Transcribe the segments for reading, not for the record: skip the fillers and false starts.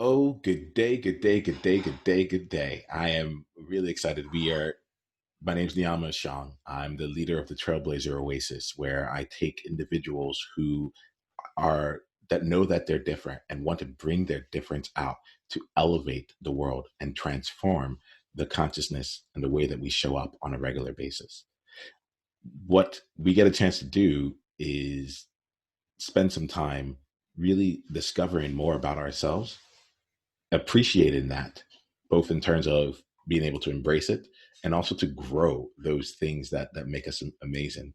Oh, good day, good day, good day, good day, good day. I am really excited. My name's Niiamahashong. I'm the leader of the Trailblazer Oasis, where I take individuals that know that they're different and want to bring their difference out to elevate the world and transform the consciousness and the way that we show up on a regular basis. What we get a chance to do is spend some time really discovering more about ourselves, appreciating that, both in terms of being able to embrace it and also to grow those things that make us amazing,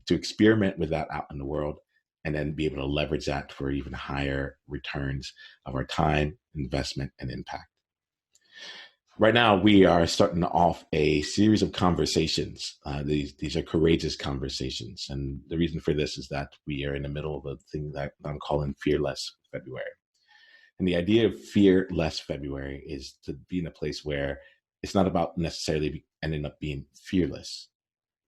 to experiment with that out in the world and then be able to leverage that for even higher returns of our time, investment, and impact. Right now, we are starting off a series of conversations. These are courageous conversations. And the reason for this is that we are in the middle of a thing that I'm calling Fearless February. And the idea of Fearless February is to be in a place where it's not about necessarily ending up being fearless,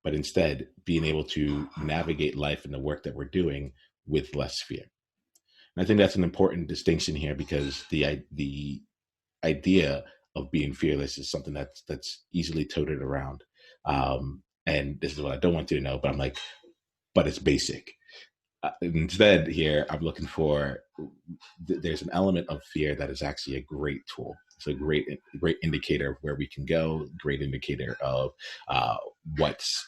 but instead being able to navigate life and the work that we're doing with less fear. And I think that's an important distinction here, because the idea of being fearless is something that's easily toted around. And this is what I don't want you to know, but I'm like, but it's basic. Instead, here I'm looking for. There's an element of fear that is actually a great tool. It's a great indicator of where we can go. Great indicator of what's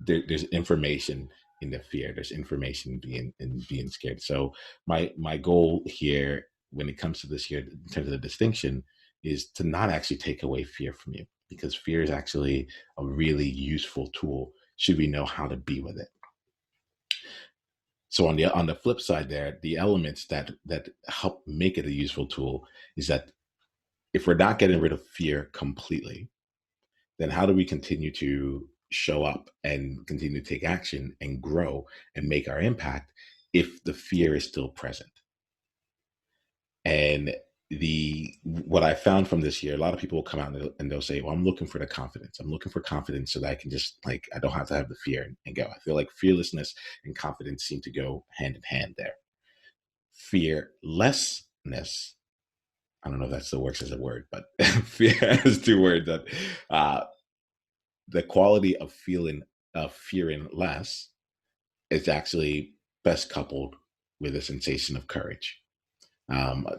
there. There's information in the fear. There's information in being scared. So my goal here, when it comes to this here, in terms of the distinction, is to not actually take away fear from you, because fear is actually a really useful tool should we know how to be with it. So on the flip side there, the elements that help make it a useful tool is that if we're not getting rid of fear completely, then how do we continue to show up and continue to take action and grow and make our impact if the fear is still present? And what I found from this year, a lot of people will come out and they'll say, well, I'm looking for the confidence. I'm looking for confidence so that I can just, like, I don't have to have the fear and go. I feel like fearlessness and confidence seem to go hand in hand there. Fearlessness, I don't know if that still works as a word, but fear is two words. That the quality of feeling, of fearing less, is actually best coupled with a sensation of courage.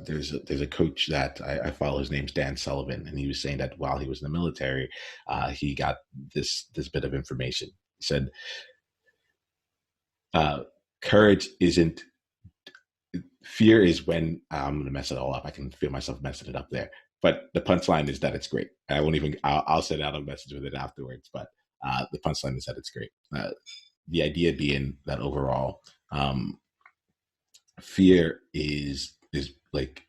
There's a coach that I follow. His name's Dan Sullivan, and he was saying that while he was in the military, he got this bit of information. He said, "Courage isn't fear. Is when I'm going to mess it all up. I can feel myself messing it up there. But the punchline is that it's great. I won't even. I'll send out a message with it afterwards. But the punchline is that it's great. The idea being that overall, fear is like,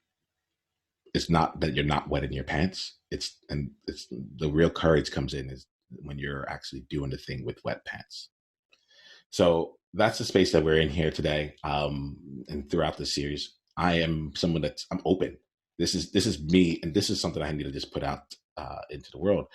it's not that you're not wetting your pants. It's the real courage comes in is when you're actually doing the thing with wet pants. So that's the space that we're in here today, and throughout the series. I am someone I'm open. This is me, and this is something I need to just put out into the world.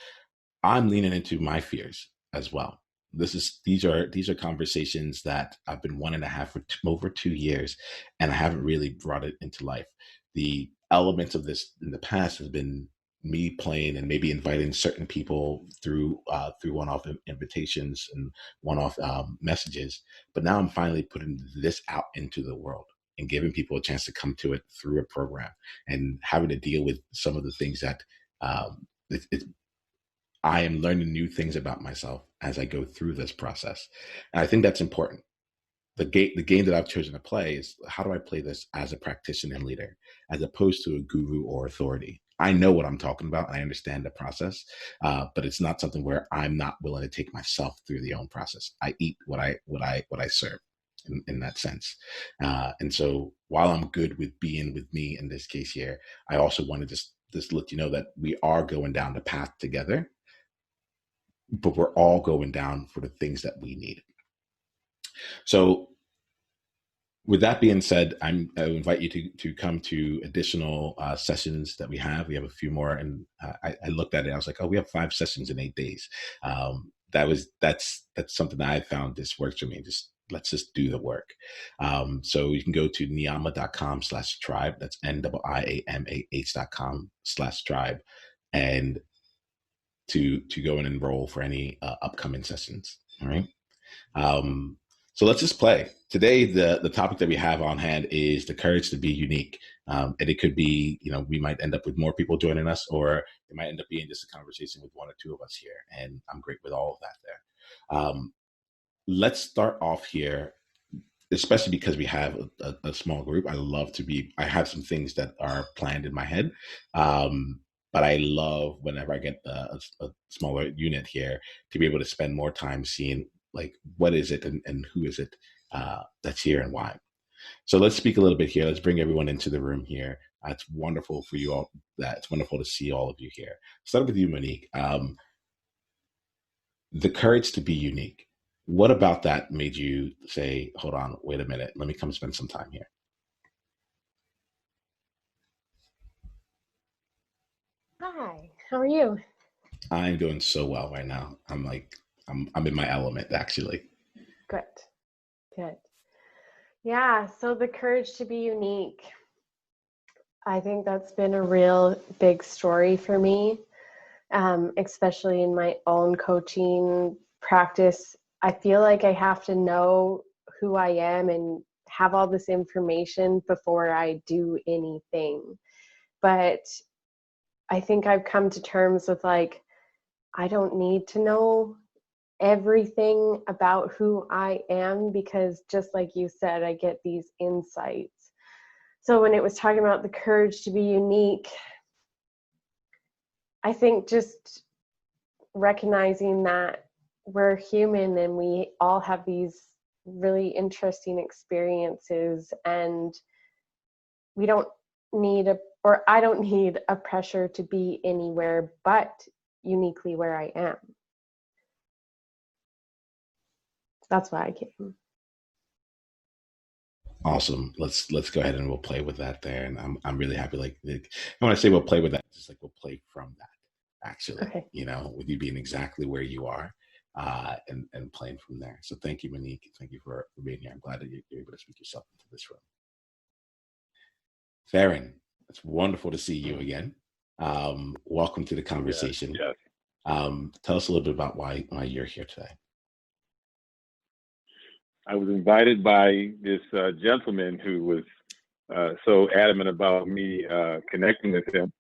I'm leaning into my fears as well. These are conversations that I've been wanting to have for over 2 years, and I haven't really brought it into life. The elements of this in the past has been me playing and maybe inviting certain people through one-off invitations and one-off messages. But now I'm finally putting this out into the world and giving people a chance to come to it through a program, and having to deal with some of the things that I am learning new things about myself as I go through this process. And I think that's important. The game that I've chosen to play is, how do I play this as a practitioner and leader, as opposed to a guru or authority? I know what I'm talking about, and I understand the process, but it's not something where I'm not willing to take myself through the own process. I eat what I serve in that sense. And so while I'm good with being with me in this case here, I also want to just let you know that we are going down the path together, but we're all going down for the things that we need. So with that being said, I invite you to come to additional sessions that we have. We have a few more, and I looked at it. I was like, oh, we have 5 sessions in 8 days. That's something that I found this works for me. Just let's just do the work. So you can go to niiamah.com/tribe. That's NIIAMAH.com/tribe, and to go and enroll for any upcoming sessions. All right. So let's just play. Today, the topic that we have on hand is the courage to be unique. And it could be, we might end up with more people joining us, or it might end up being just a conversation with one or two of us here. And I'm great with all of that there. Let's start off here, especially because we have a small group. I have some things that are planned in my head. But I love whenever I get a smaller unit here to be able to spend more time seeing like what is it and who is it that's here and why. So let's speak a little bit here. Let's bring everyone into the room here. It's wonderful for you all. It's wonderful to see all of you here. Start with you, Monique. The courage to be unique. What about that made you say, hold on, wait a minute, let me come spend some time here? Hi, how are you? I'm doing so well right now. I'm in my element, actually. Good. Yeah, so the courage to be unique. I think that's been a real big story for me, especially in my own coaching practice. I feel like I have to know who I am and have all this information before I do anything. But I think I've come to terms with like, I don't need to know everything about who I am, because just like you said, I get these insights. So when it was talking about the courage to be unique, I think just recognizing that we're human and we all have these really interesting experiences, and we don't need I don't need a pressure to be anywhere but uniquely where I am. That's why I came. Awesome. Let's go ahead and we'll play with that there. And I'm really happy. Like when I say we'll play with that, it's just like we'll play from that, actually. Okay. With you being exactly where you are, and playing from there. So thank you, Monique. Thank you for being here. I'm glad that you're able to speak yourself into this room. Farron, it's wonderful to see you again. Welcome to the conversation. Yes. Tell us a little bit about why you're here today. I was invited by this gentleman who was so adamant about me connecting with him.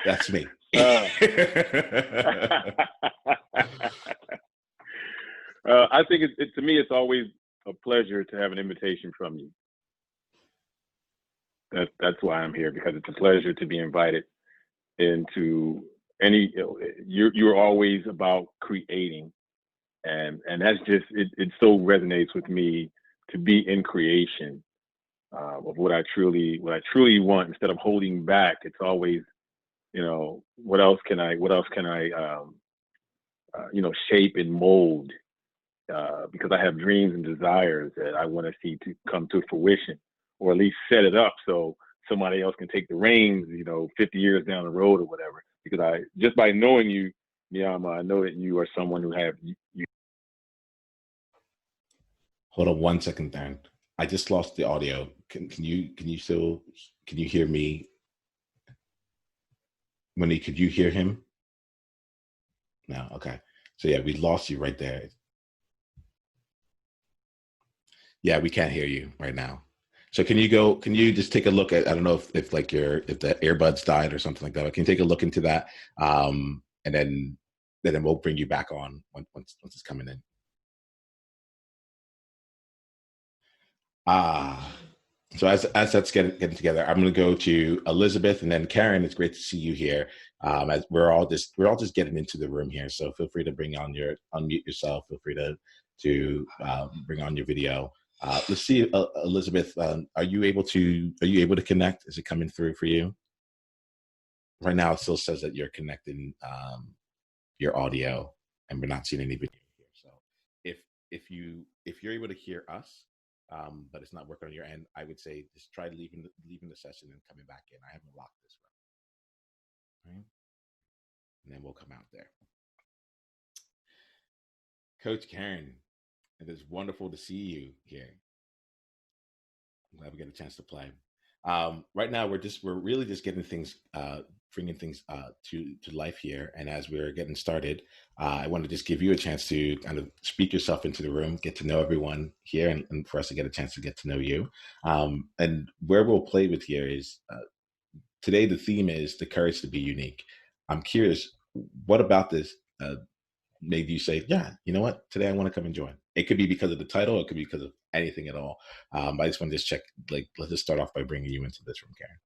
That's me. I think to me, it's always a pleasure to have an invitation from you. That's why I'm here, because it's a pleasure to be invited into any. You're always about creating. And that's just it so resonates with me to be in creation of what I truly want, instead of holding back. It's always, what else can I shape and mold, because I have dreams and desires that I want to see to come to fruition, or at least set it up so somebody else can take the reins, 50 years down the road or whatever. Because just by knowing you, Niiamah, I know that you are someone who have you. Hold on 1 second, Darren. I just lost the audio. Can you hear me? Monique, could you hear him? No, okay. So yeah, we lost you right there. Yeah, we can't hear you right now. So can you just take a look at, I don't know if the earbuds died or something like that, but can you take a look into that? And then we'll bring you back on once it's coming in. So as that's getting together, I'm going to go to Elizabeth and then Karen. It's great to see you here. As we're all just getting into the room here, so feel free to unmute yourself. Feel free to bring on your video. Let's see, Elizabeth. Are you able to connect? Is it coming through for you? Right now, it still says that you're connecting your audio, and we're not seeing any video here. So if you're able to hear us, but it's not working on your end, I would say just try leaving the session and coming back in. I haven't locked this one. Right? And then we'll come out there. Coach Karen, It is wonderful to see you here. I'm glad we get a chance to play. Right now, we're really just getting things, bringing things to life here. And as we're getting started, I want to just give you a chance to kind of speak yourself into the room, get to know everyone here, and for us to get a chance to get to know you. And where we'll play with here is today. The theme is the courage to be unique. I'm curious, what about this made you say, yeah, you know what, today I want to come and join? It could be because of the title, it could be because of anything at all. But I just want to just check, like, let's just start off by bringing you into this room, Karen.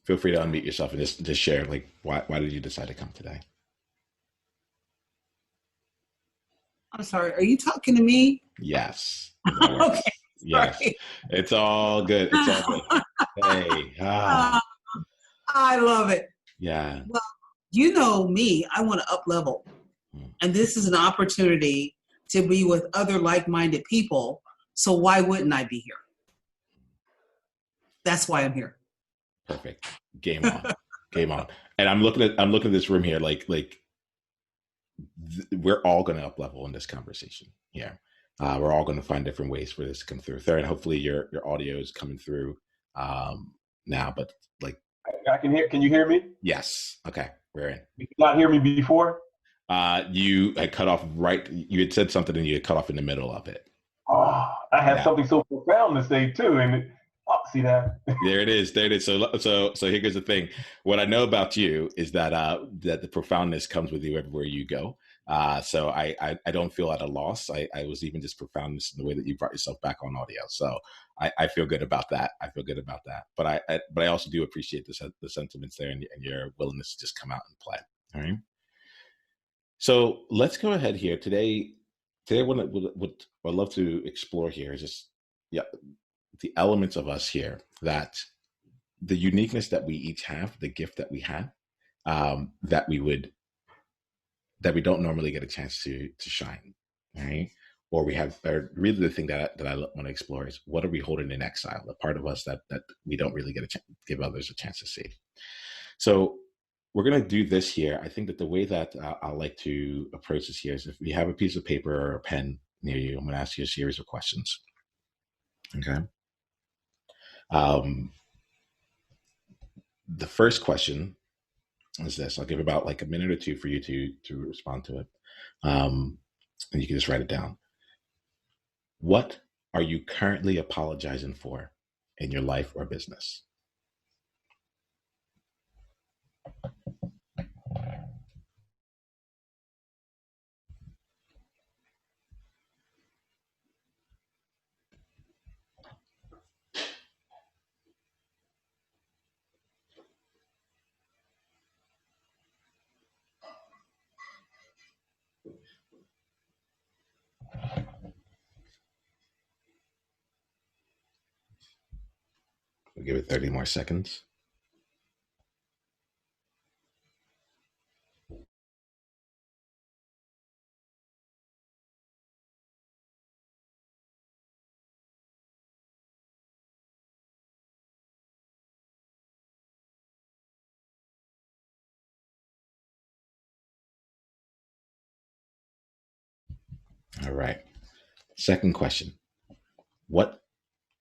Feel free to unmute yourself and just share, like, why did you decide to come today? I'm sorry, are you talking to me? Yes. Okay. Yes. Sorry. It's all good. It's all good. Hey. I love it. Yeah. Well, you know me, I want to up level. And this is an opportunity to be with other like-minded people. So why wouldn't I be here? That's why I'm here. Perfect. Game on. Game on. And I'm looking at this room here, like we're all going to up level in this conversation. Yeah. We're all going to find different ways for this to come through. Third, hopefully your audio is coming through now, but like I can hear. Can you hear me? Yes. Okay. We're in. You could not hear me before? You had cut off right. You had said something and you had cut off in the middle of it. Oh, I had something so profound to say too, and see that? There it is. There it is. So here's the thing. What I know about you is that that the profoundness comes with you everywhere you go. So I don't feel at a loss. I was even just profoundness in the way that you brought yourself back on audio. So I feel good about that. I feel good about that. But I also do appreciate the sentiments there and your willingness to just come out and play. All right. So let's go ahead here today. What I'd love to explore here is just the elements of us here, that the uniqueness that we each have, the gift that we have, that we don't normally get a chance to shine, right? Or really the thing that I want to explore is, what are we holding in exile? The part of us that we don't really get give others a chance to see. So we're going to do this here. I think that the way that I like to approach this here is, if you have a piece of paper or a pen near you, I'm going to ask you a series of questions. Okay. The first question is this. I'll give about like a minute or two for you to respond to it. And you can just write it down. What are you currently apologizing for in your life or business? We'll give it 30 more seconds. All right. Second question. What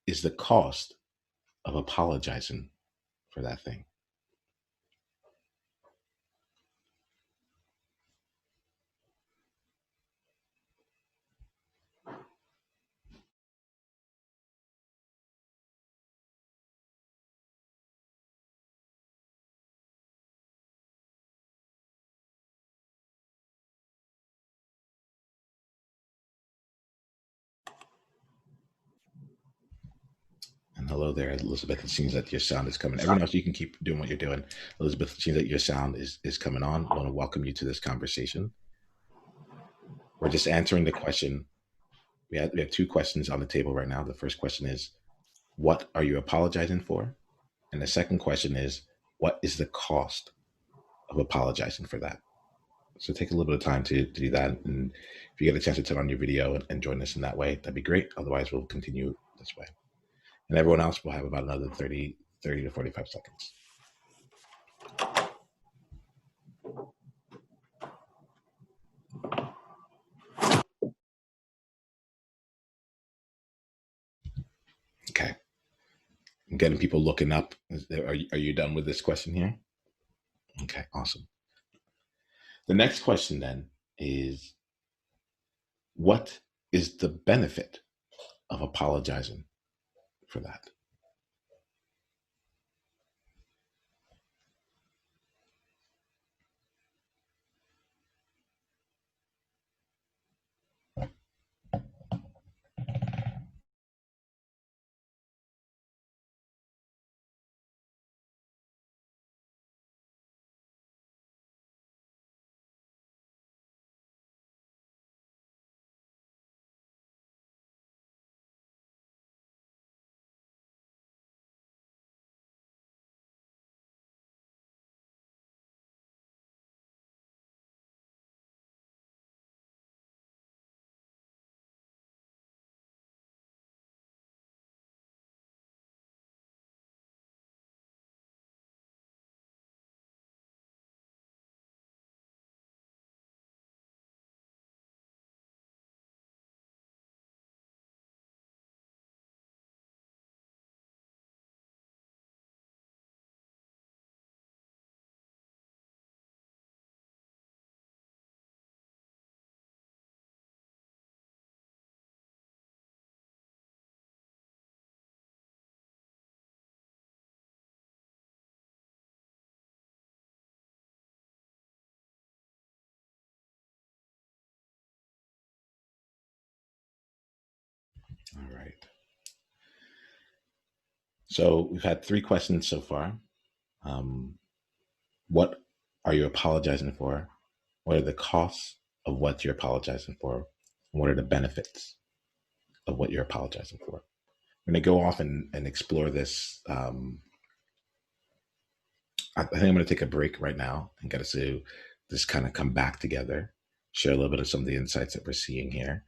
is the cost of apologizing for that thing? And hello there, Elizabeth. It seems that your sound is coming. Everyone else, you can keep doing what you're doing. Elizabeth, it seems that your sound is coming on. I want to welcome you to this conversation. We're just answering the question. We have two questions on the table right now. The first question is, what are you apologizing for? And the second question is, what is the cost of apologizing for that? So take a little bit of time to do that. And if you get a chance to turn on your video and join us in that way, that'd be great. Otherwise, we'll continue this way. And everyone else will have about another 30 to 45 seconds. Okay. I'm getting people looking up. Are you done with this question here? Okay, awesome. The next question then is, what is the benefit of apologizing for that? All right. So we've had 3 questions so far. What are you apologizing for? What are the costs of what you're apologizing for? And what are the benefits of what you're apologizing for? I'm going to go off and explore this. I think I'm going to take a break right now and get us to just kind of come back together, share a little bit of some of the insights that we're seeing here.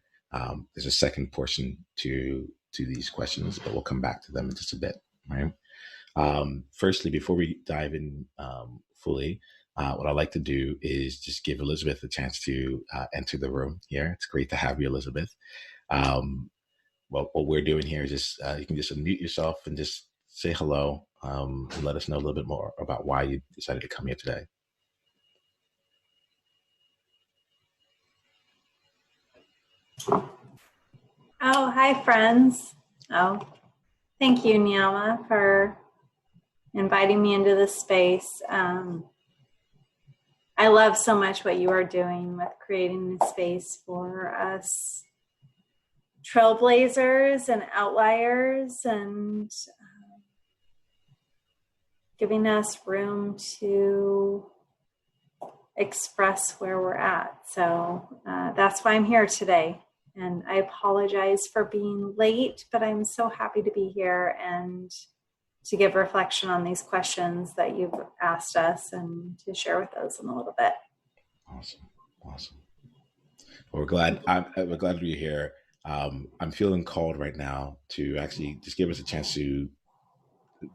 There's a second portion to these questions, but we'll come back to them in just a bit, right? Firstly, before we dive in fully, what I'd like to do is just give Elizabeth a chance to enter the room here. It's great to have you, Elizabeth. Well, what we're doing here is just, you can just unmute yourself and just say hello, and let us know a little bit more about why you decided to come here today. Oh, hi, friends. Oh, thank you, Niiamah, for inviting me into this space. I love so much what you are doing with creating this space for us trailblazers and outliers, and giving us room to express where we're at. So that's why I'm here today. And I apologize for being late, but I'm so happy to be here and to give reflection on these questions that you've asked us and to share with those in a little bit. Awesome. Well, we're glad to be here. I'm feeling called right now to actually just give us a chance to.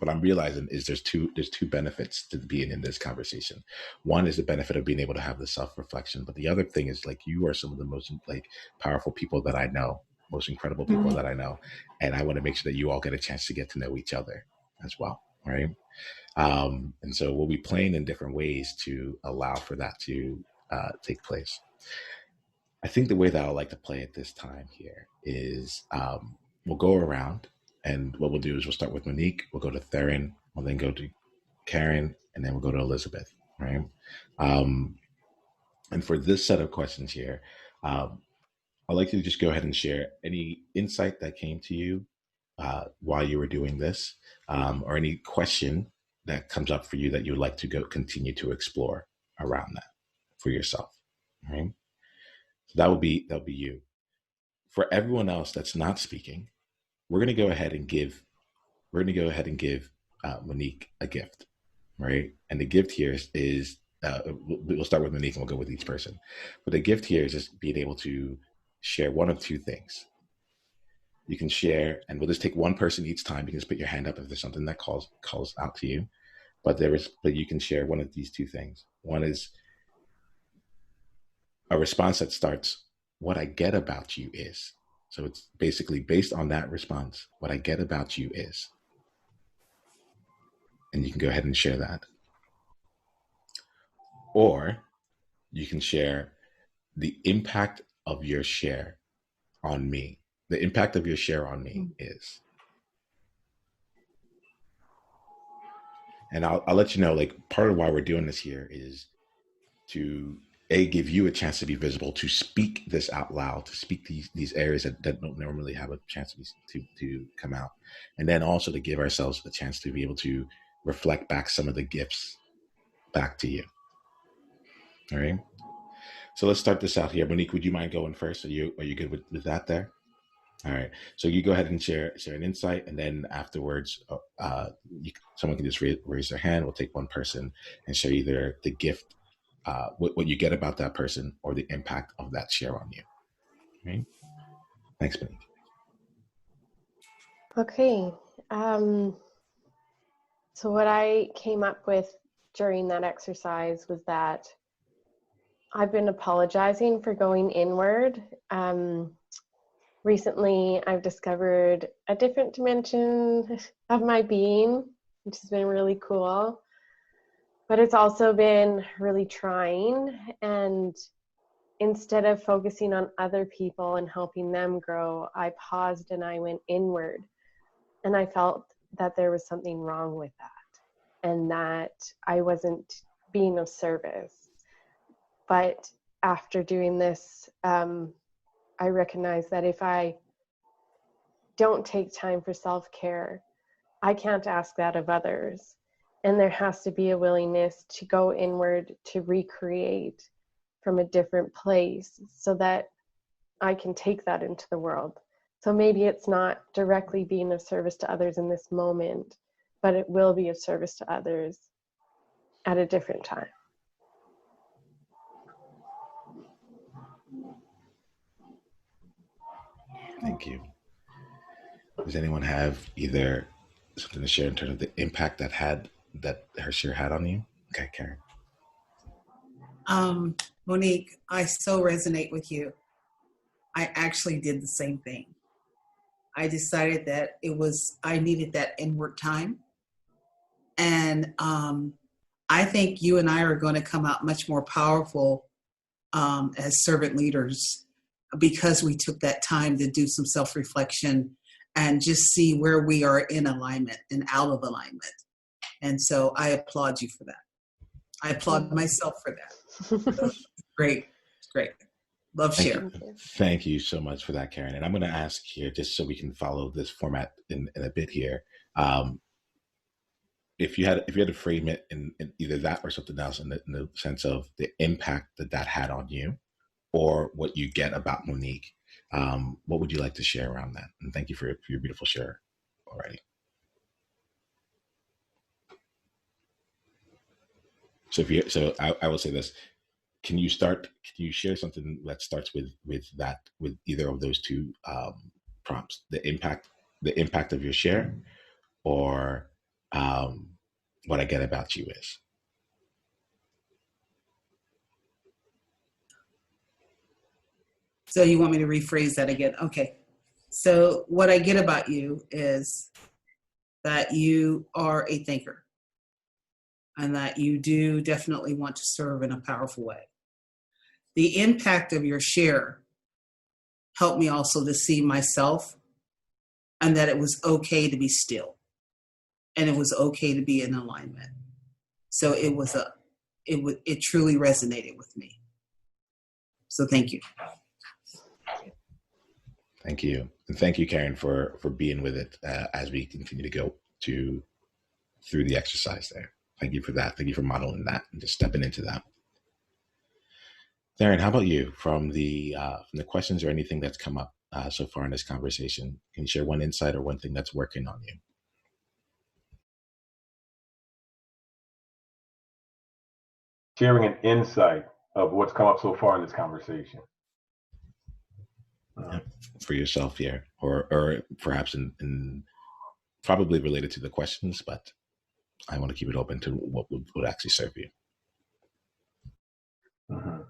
What I'm realizing is there's two benefits to being in this conversation. One is the benefit of being able to have the self-reflection, but the other thing is, like, you are some of the most powerful people that I know, most incredible people that I know, and I want to make sure that you all get a chance to get to know each other as well, right? And so we'll be playing in different ways to allow for that to take place. I think the way that I like to play at this time here is we'll go around, and what we'll do is we'll start with Monique, we'll go to Theron, we'll then go to Karen, and then we'll go to Elizabeth, right? And for this set of questions here, I'd like you to just go ahead and share any insight that came to you while you were doing this, or any question that comes up for you that you would like to continue to explore around that for yourself, right? So that would be you. For everyone else that's not speaking, we're going to go ahead and give Monique a gift, right? And the gift here is we'll start with Monique and we'll go with each person. But the gift here is just being able to share one of two things. You can share, and we'll just take one person each time. You can just put your hand up if there's something that calls out to you. But you can share one of these two things. One is a response that starts, "What I get about you is." So it's basically based on that response, what I get about you is, and you can go ahead and share that. Or you can share the impact of your share on me. The impact of your share on me is. And I'll let you know, like, part of why we're doing this here is to give you a chance to be visible, to speak this out loud, to speak these areas that don't normally have a chance to come out, and then also to give ourselves a chance to be able to reflect back some of the gifts back to you. All right. So let's start this out here. Monique, would you mind going first? Are you good with that there? All right. So you go ahead and share an insight, and then afterwards, someone can just raise their hand. We'll take one person and share either the gift, what you get about that person, or the impact of that share on you. Okay. Thanks, Monique. Okay. So what I came up with during that exercise was that I've been apologizing for going inward. Recently, I've discovered a different dimension of my being, which has been really cool. But it's also been really trying. And instead of focusing on other people and helping them grow, I paused and I went inward. And I felt that there was something wrong with that and that I wasn't being of service. But after doing this, I recognize that if I don't take time for self-care, I can't ask that of others. And there has to be a willingness to go inward, to recreate from a different place so that I can take that into the world. So maybe it's not directly being of service to others in this moment, but it will be of service to others at a different time. Thank you. Does anyone have either something to share in terms of the impact that her share had on you? Okay, Karen. Monique, I so resonate with you. I actually did the same thing. I decided that I needed that inward time. And I think you and I are going to come out much more powerful as servant leaders because we took that time to do some self-reflection and just see where we are in alignment and out of alignment. And so I applaud you for that. I applaud myself for that. So, great. Love share. Thank you so much for that, Karen. And I'm going to ask here, just so we can follow this format in a bit here. If you had to frame it in either that or something else in the sense of the impact that had on you, or what you get about Monique, what would you like to share around that? And thank you for your beautiful share already. So I will say this. Can you share something that starts with either of those two prompts? The impact of your share, or what I get about you is. So you want me to rephrase that again? Okay. So what I get about you is that you are a thinker and that you do definitely want to serve in a powerful way. The impact of your share helped me also to see myself and that it was okay to be still and it was okay to be in alignment. So it truly resonated with me. So thank you. Thank you. And thank you, Karen, for being with it as we continue to go through the exercise there. Thank you for that. Thank you for modeling that and just stepping into that. Darren, how about you? From the questions or anything that's come up so far in this conversation, can you share one insight or one thing that's working on you? Sharing an insight of what's come up so far in this conversation. For yourself here, or perhaps in probably related to the questions, but I want to keep it open to what would actually serve you. Mm-hmm.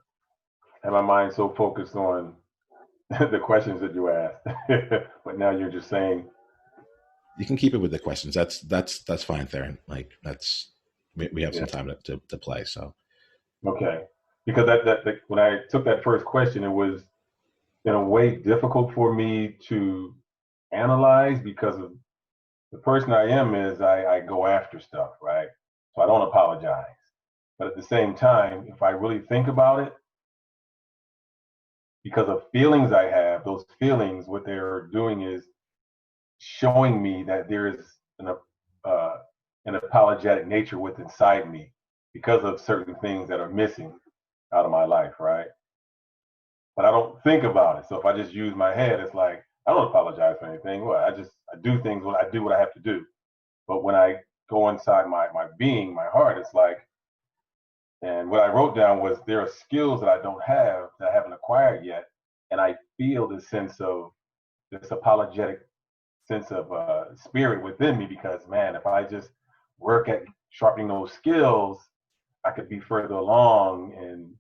And my mind so focused on the questions that you asked, but now you're just saying. You can keep it with the questions. That's fine, Theron. Like we have some time to play. So okay, because that when I took that first question, it was in a way difficult for me to analyze because of the person I am. Is I go after stuff, right? So I don't apologize, but at the same time, if I really think about it, because of feelings I have, those feelings, what they're doing is showing me that there is an apologetic nature within inside me because of certain things that are missing out of my life, right? But I don't think about it. So if I just use my head, it's like I don't apologize for anything. Well, I do things when I do what I have to do. But when I go inside my being, my heart, it's like, and what I wrote down was there are skills that I don't have, that I haven't acquired yet, and I feel this sense of this apologetic sense of spirit within me because, man, if I just work at sharpening those skills, I could be further along in,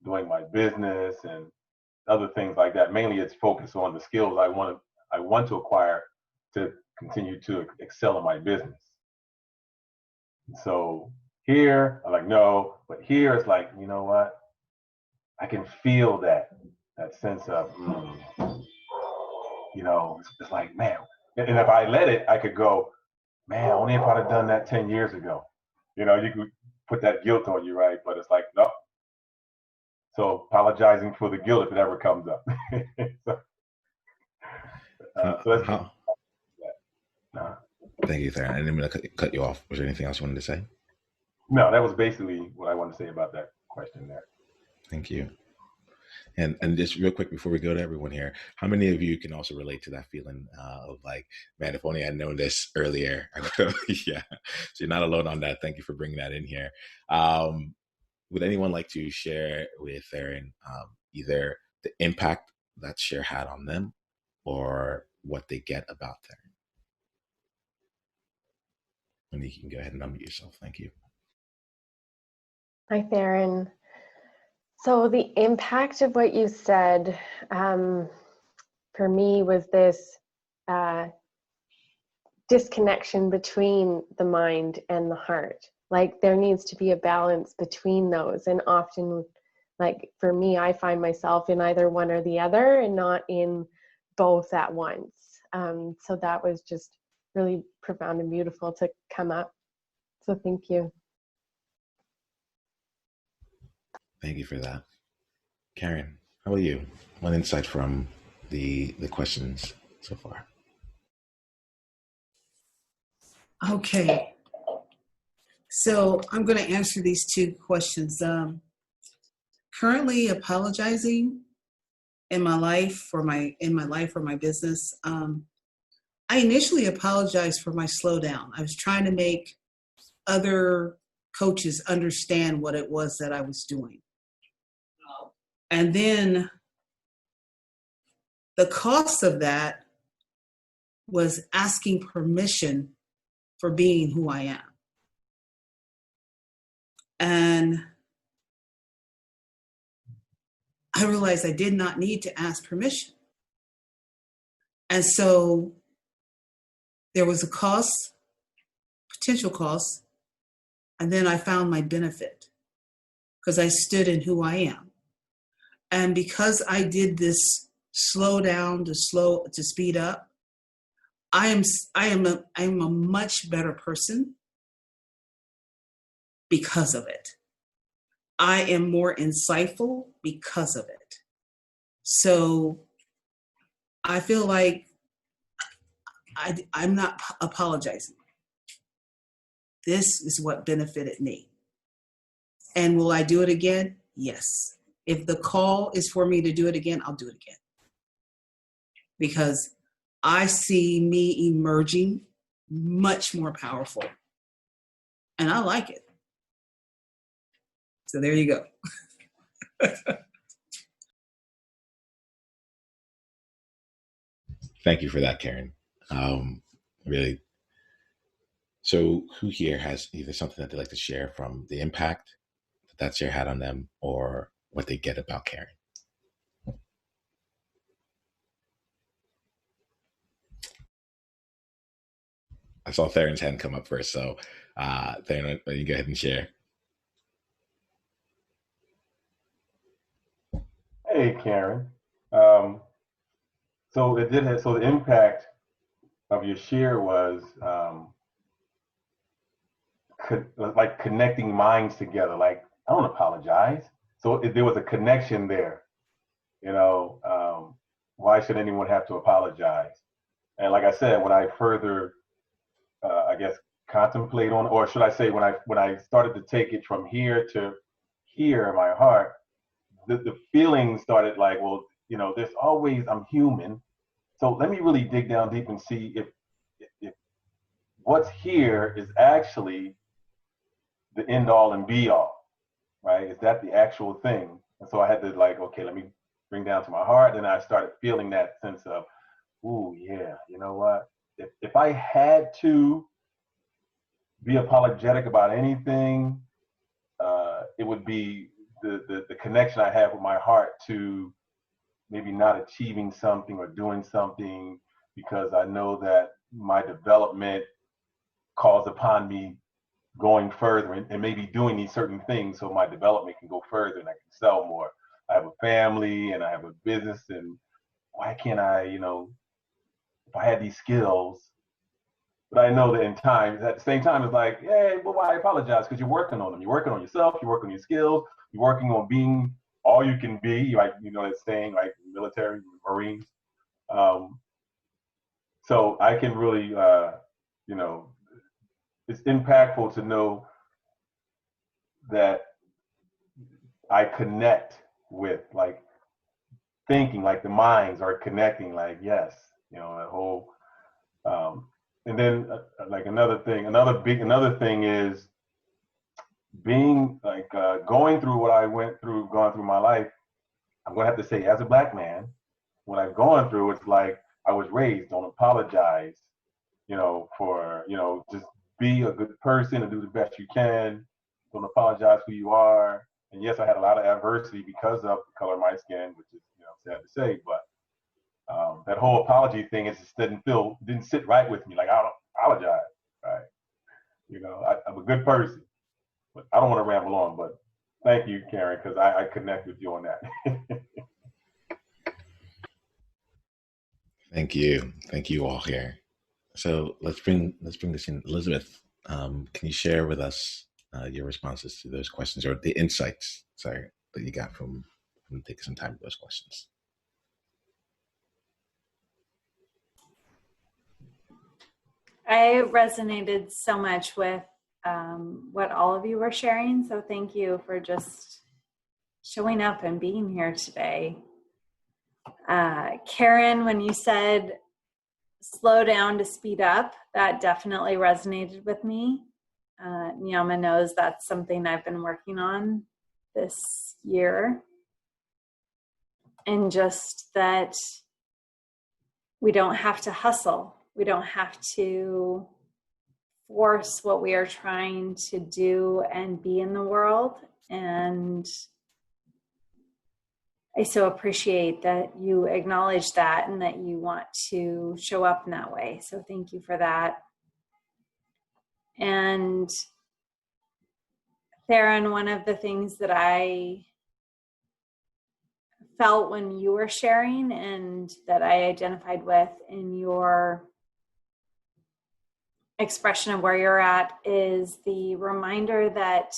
doing my business and other things like that. Mainly it's focused on the skills I want to acquire to continue to excel in my business. So here I'm like, no, but here it's like, you know what? I can feel that sense of, it's like, man, and if I let it, I could go, man, only if I'd have done that 10 years ago. You could put that guilt on you, right? But it's like, no. So apologizing for the guilt if it ever comes up. Thank you, Theron. I didn't mean to cut you off. Was there anything else you wanted to say? No, that was basically what I wanted to say about that question there. Thank you. And just real quick before we go to everyone here, how many of you can also relate to that feeling of like, man, if only I'd known this earlier? Yeah. So you're not alone on that. Thank you for bringing that in here. Would anyone like to share with Theron either the impact that share had on them or what they get about Theron? And you can go ahead and unmute yourself. Thank you. Hi, Theron. So the impact of what you said for me was this disconnection between the mind and the heart. Like there needs to be a balance between those. And often, like for me, I find myself in either one or the other and not in both at once. So that was just really profound and beautiful to come up. So thank you. Thank you for that. Karen, how about you? One insight from the questions so far. Okay. So I'm going to answer these two questions. Currently apologizing in my life or my business. I initially apologized for my slowdown. I was trying to make other coaches understand what it was that I was doing. And then the cost of that was asking permission for being who I am. And I realized I did not need to ask permission. And so there was a cost, potential cost, and then I found my benefit because I stood in who I am. And because I did this slow down to speed up, I am a much better person because of it. I am more insightful because of it. So I feel like I'm not apologizing. This is what benefited me. And will I do it again? Yes. If the call is for me to do it again, I'll do it again. Because I see me emerging much more powerful. And I like it. So there you go. Thank you for that, Karen. Really. So who here has either something that they'd like to share from the impact that share had on them or what they get about Karen? I saw Theron's hand come up first, so Theron, you go ahead and share. Hey, Karen. So it did have, so the impact of your share was like connecting minds together. Like, I don't apologize. So there was a connection there. You know, why should anyone have to apologize? And like I said, when I further, I guess, contemplate on, or should I say, when I started to take it from here to here in my heart, the feeling started like, well, you know, there's always, I'm human. So let me really dig down deep and see if what's here is actually the end all and be all, right? Is that the actual thing? And so I had to like, okay, let me bring down to my heart. And I started feeling that sense of, ooh, yeah, you know what? If I had to be apologetic about anything, it would be the connection I have with my heart to maybe not achieving something or doing something because I know that my development calls upon me going further and maybe doing these certain things so my development can go further and I can sell more. I have a family and I have a business, and why can't I, you know, if I had these skills, but I know that in time, at the same time, it's like, hey, well, why apologize? Because you're working on them. You're working on yourself. You're working on your skills. You're working on being all you can be, like, you know, that saying, like military, Marines. So I can really, you know, it's impactful to know that I connect with, like, thinking, like the minds are connecting, like, yes, you know, that whole, and then like another thing is being like, going through what I went through, gone through my life. I'm going to have to say, as a Black man, what I've gone through, it's like I was raised, don't apologize, you know, for, you know, just be a good person and do the best you can. Don't apologize who you are. And yes, I had a lot of adversity because of the color of my skin, which is, you know, sad to say, but that whole apology thing, it just didn't sit right with me. Like, I don't apologize, right? You know, I'm a good person, but I don't want to ramble on, but thank you, Karen, because I connect with you on that. Thank you all here. So let's bring this in. Elizabeth, can you share with us your responses to those questions, or the insights, sorry, that you got from taking some time with those questions? I resonated so much with what all of you were sharing. So thank you for just showing up and being here today. Karen, when you said slow down to speed up, that definitely resonated with me. Niiamah knows that's something I've been working on this year. And just that we don't have to hustle. We don't have to force what we are trying to do and be in the world. And I so appreciate that you acknowledge that and that you want to show up in that way. So thank you for that. And Theron, one of the things that I felt when you were sharing and that I identified with in your expression of where you're at is the reminder that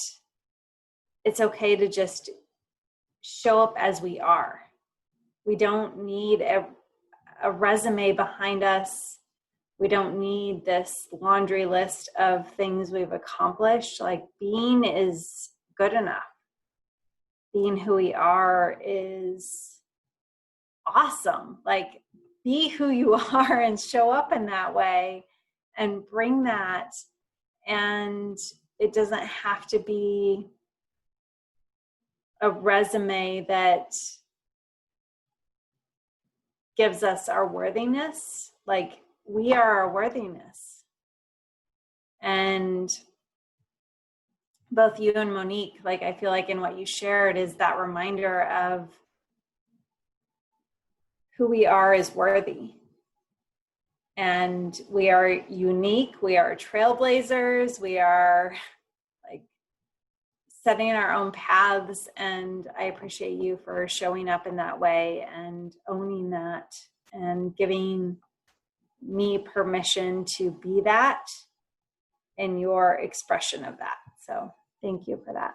it's okay to just show up as we are. We don't need a resume behind us. We don't need this laundry list of things we've accomplished. Like, being is good enough. Being who we are is awesome. Like, be who you are and show up in that way and bring that. And it doesn't have to be a resume that gives us our worthiness. Like, we are our worthiness. And both you and Monique, like, I feel like in what you shared is that reminder of who we are is worthy. And we are unique. We are trailblazers. We are like setting our own paths. And I appreciate you for showing up in that way and owning that and giving me permission to be that in your expression of that. So thank you for that.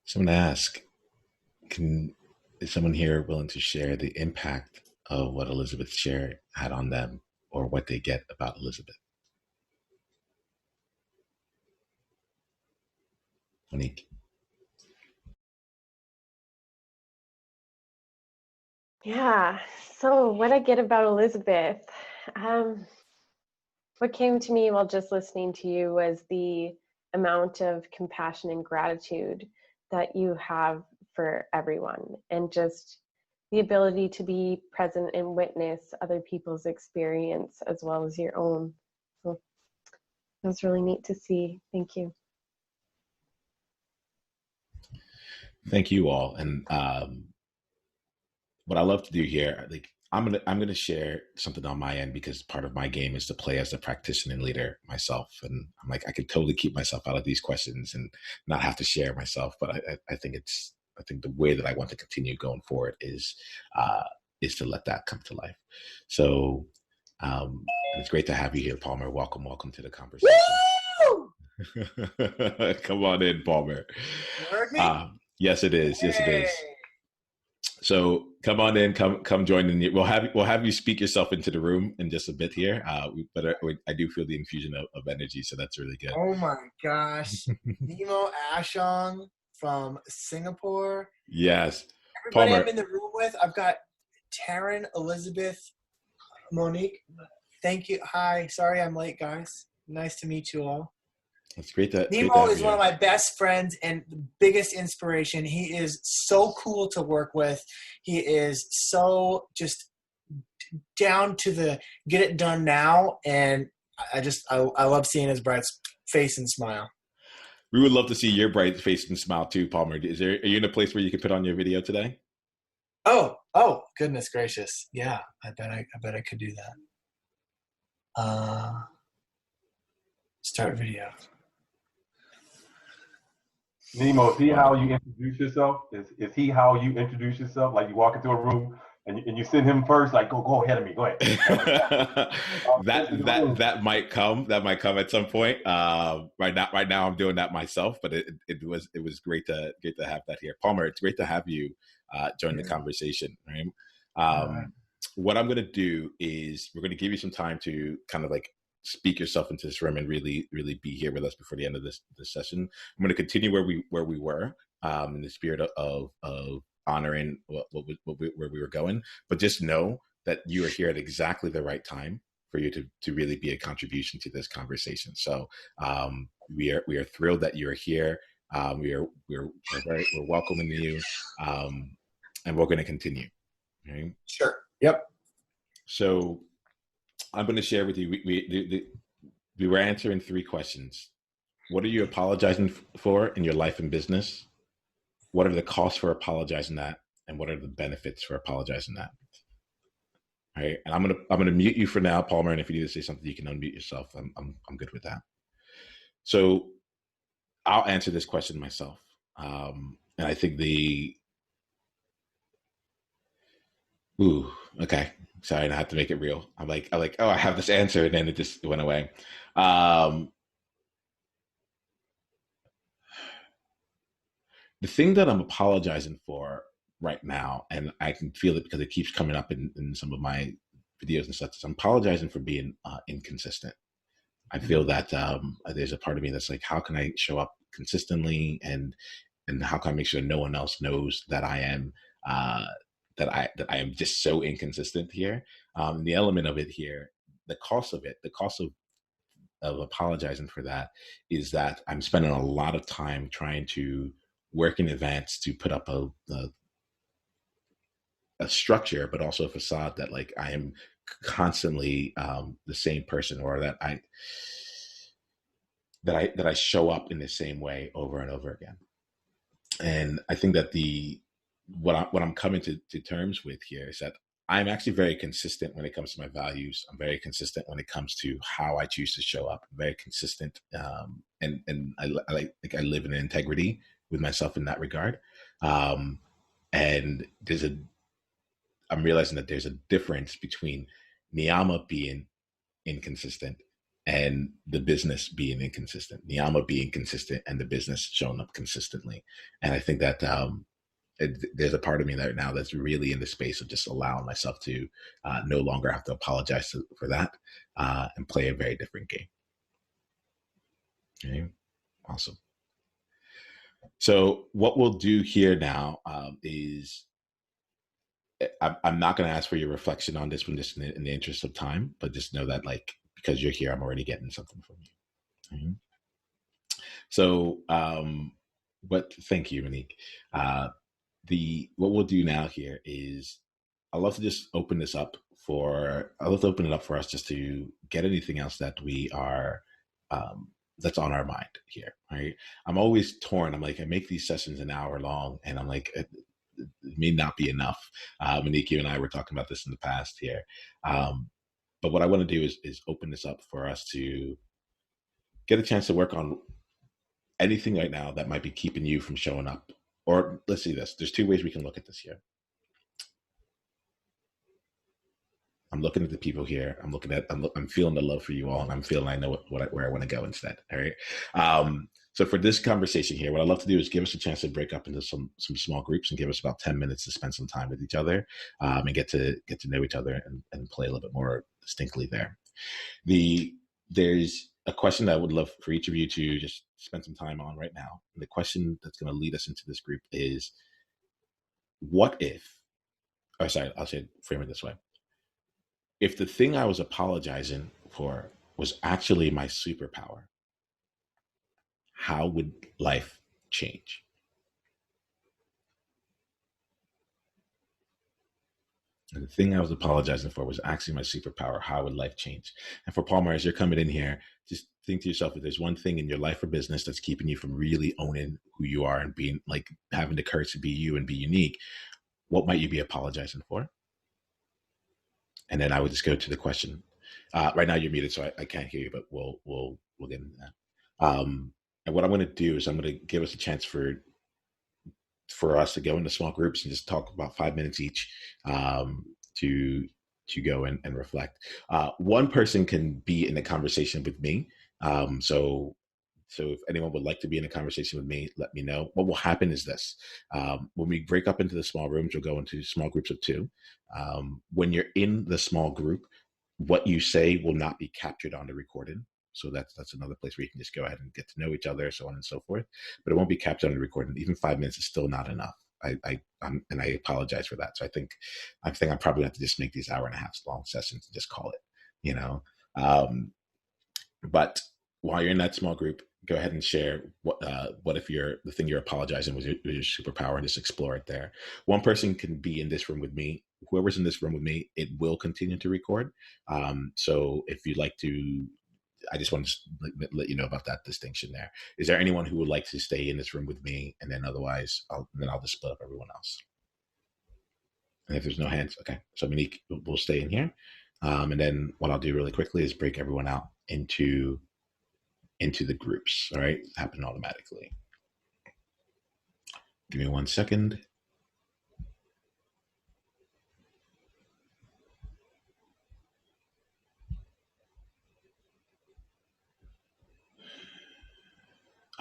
So I'm going to ask, is someone here willing to share the impact of what Elizabeth shared had on them, or what they get about Elizabeth? Monique. Yeah. So what I get about Elizabeth, what came to me while just listening to you was the amount of compassion and gratitude that you have for everyone, and just the ability to be present and witness other people's experience as well as your own. So that was really neat to see. Thank you. Thank you all. And what I love to do here, like I'm gonna share something on my end, because part of my game is to play as a practitioner and leader myself. And I'm like, I could totally keep myself out of these questions and not have to share myself. But I think the way that I want to continue going forward is to let that come to life. So it's great to have you here, Palmer. Welcome to the conversation. Come on in, Palmer. You heard me? Yes, it is. Yes, it is. So come on in, come join in. We'll have you speak yourself into the room in just a bit here. But I do feel the infusion of energy, so that's really good. Oh my gosh. Niiamahashong from Singapore. Yes. Everybody Palmer. I'm in the room with, I've got Taryn, Elizabeth, Monique. Thank you. Hi. Sorry I'm late, guys. Nice to meet you all. It's great to Nemo is one of my best friends and the biggest inspiration. He is so cool to work with. He is so just down to the get it done now. And I love seeing his bright face and smile. We would love to see your bright face and smile too, Palmer. Are you in a place where you can put on your video today? Oh, goodness gracious. Yeah, I bet I could do that. Start video. Nemo, is he how you introduce yourself? Is he how you introduce yourself? Like you walk into a room and you send him first, like go ahead of me, go ahead. that might come. That might come at some point. Right now I'm doing that myself, but it was great to have that here. Palmer, it's great to have you join the conversation. Right? What I'm gonna do is we're gonna give you some time to kind of like speak yourself into this room and really be here with us before the end of this session. I'm going to continue where we were in the spirit of honoring where we were going, but just know that you are here at exactly the right time for you to really be a contribution to this conversation. So we are thrilled that you are here. We're welcoming you, and we're going to continue. Okay? Sure. Yep. So I'm going to share with you, we were answering 3 questions. What are you apologizing for in your life and business? What are the costs for apologizing that? And what are the benefits for apologizing that? All right. And I'm going to mute you for now, Palmer. And if you need to say something, you can unmute yourself. I'm good with that. So I'll answer this question myself. And I think okay. Sorry, I have to make it real. I'm like, oh, I have this answer, and then it just went away. The thing that I'm apologizing for right now, and I can feel it because it keeps coming up in some of my videos and stuff, is I'm apologizing for being inconsistent. I feel that there's a part of me that's like, how can I show up consistently, and how can I make sure no one else knows that I am that I am just so inconsistent here. The element of it here, the cost of apologizing for that is that I'm spending a lot of time trying to work in advance to put up a structure, but also a facade that like I am constantly the same person, or that I show up in the same way over and over again. And I think that what I'm coming to terms with here is that I'm actually very consistent when it comes to my values. I'm very consistent when it comes to how I choose to show up. I'm very consistent, and I live in integrity with myself in that regard. Um, and I'm realizing that there's a difference between Niiamah being inconsistent and the business being inconsistent. Niiamah being consistent and the business showing up consistently. And I think that there's a part of me right now that's really in the space of just allowing myself to no longer have to apologize for that and play a very different game. Okay, awesome. So what we'll do here now is I'm not going to ask for your reflection on this one just in the interest of time, but just know that like because you're here, I'm already getting something from you. Mm-hmm. So, but thank you, Monique. What we'll do now here is I'd love to just open this up I'd love to open it up for us just to get anything else that we are that's on our mind here. Right? I'm always torn. I'm like, I make these sessions an hour long, and I'm like, it may not be enough. Monique, you and I were talking about this in the past here. But what I want to do is open this up for us to get a chance to work on anything right now that might be keeping you from showing up. Or let's see this. There's two ways we can look at this here. I'm looking at the people here. I'm feeling the love for you all, and I'm feeling I know where I want to go instead. All right. So for this conversation here, what I'd love to do is give us a chance to break up into some small groups and give us about 10 minutes to spend some time with each other and get to know each other and play a little bit more distinctly there. There's a question that I would love for each of you to just spend some time on right now. And the question that's going to lead us into this group is, what if, or sorry, I'll frame it this way. If the thing I was apologizing for was actually my superpower, how would life change? And the thing I was apologizing for was actually my superpower. How would life change? And for Paul Myers, you're coming in here, just think to yourself, if there's one thing in your life or business that's keeping you from really owning who you are and being like having the courage to be you and be unique, what might you be apologizing for? And then I would just go to the question. Right now you're muted, so I can't hear you, but we'll get into that. And what I'm going to do is I'm going to give us a chance for us to go into small groups and just talk about 5 minutes each to go and reflect. One person can be in a conversation with me. So if anyone would like to be in a conversation with me, let me know. What will happen is this. When we break up into the small rooms, we'll go into small groups of 2. When you're in the small group, what you say will not be captured on the recording. So that's another place where you can just go ahead and get to know each other, so on and so forth. But it won't be captured on the recording. Even 5 minutes is still not enough. And I apologize for that. So I think I'm probably have to just make these 1.5 hour long sessions and just call it, But while you're in that small group, go ahead and share what if the thing you're apologizing was your superpower, and just explore it there. One person can be in this room with me. Whoever's in this room with me, it will continue to record. So if you'd like to, I just want to let you know about that distinction there. Is there anyone who would like to stay in this room with me? And then otherwise, I'll just split up everyone else. And if there's no hands, okay. So Monique will stay in here. And then what I'll do really quickly is break everyone out into the groups. All right, happen automatically. Give me 1 second.